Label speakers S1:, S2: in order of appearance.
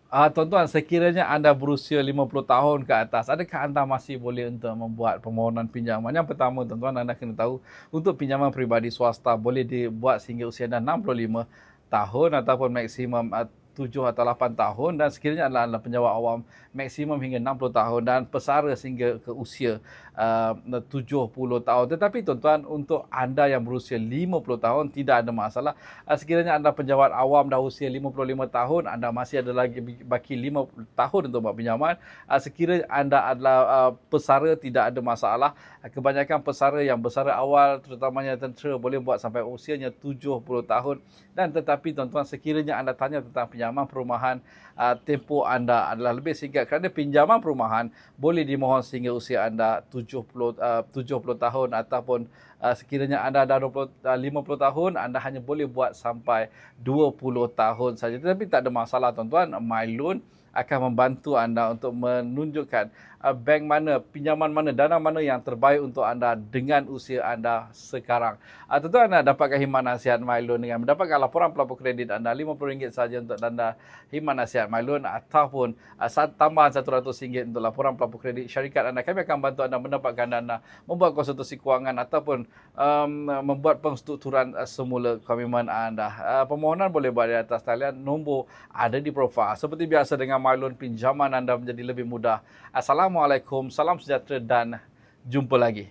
S1: Tuan-tuan, sekiranya anda berusia 50 tahun ke atas, adakah anda masih boleh untuk membuat permohonan pinjaman? Yang pertama, tuan-tuan, anda kena tahu untuk pinjaman peribadi swasta boleh dibuat sehingga usia anda 65 tahun ataupun maksimum 7 atau 8 tahun, dan sekiranya anda penjawat awam maksimum hingga 60 tahun dan pesara sehingga ke usia 70 tahun. Tetapi tuan-tuan, untuk anda yang berusia 50 tahun tidak ada masalah. Sekiranya anda penjawat awam dah usia 55 tahun, anda masih ada lagi baki 5 tahun untuk buat pinjaman. Sekiranya anda adalah pesara, tidak ada masalah. Kebanyakan pesara yang bersara awal, terutamanya tentera, boleh buat sampai usianya 70 tahun. Dan tetapi tuan-tuan, sekiranya anda tanya tentang pinjaman perumahan, tempoh anda adalah lebih singkat kerana pinjaman perumahan boleh dimohon sehingga usia anda 70 tahun, ataupun sekiranya anda dah 50 tahun, anda hanya boleh buat sampai 20 tahun saja. Tetapi tak ada masalah tuan-tuan, MyLoan akan membantu anda untuk menunjukkan bank mana, pinjaman mana, dana mana yang terbaik untuk anda dengan usia anda sekarang. Tentu anda dapatkan khidmat nasihat MyLoan dengan mendapatkan laporan pelapor kredit anda RM50 saja untuk dana khidmat nasihat MyLoan, ataupun tambahan RM100 untuk laporan pelapor kredit syarikat anda. Kami akan bantu anda mendapatkan dana, membuat konsultasi kewangan, ataupun membuat penstrukturan semula komitmen anda. Permohonan boleh buat di atas talian, nombor ada di profil. Seperti biasa dengan MyLoan, pinjaman anda menjadi lebih mudah. Assalamualaikum, salam sejahtera dan jumpa lagi.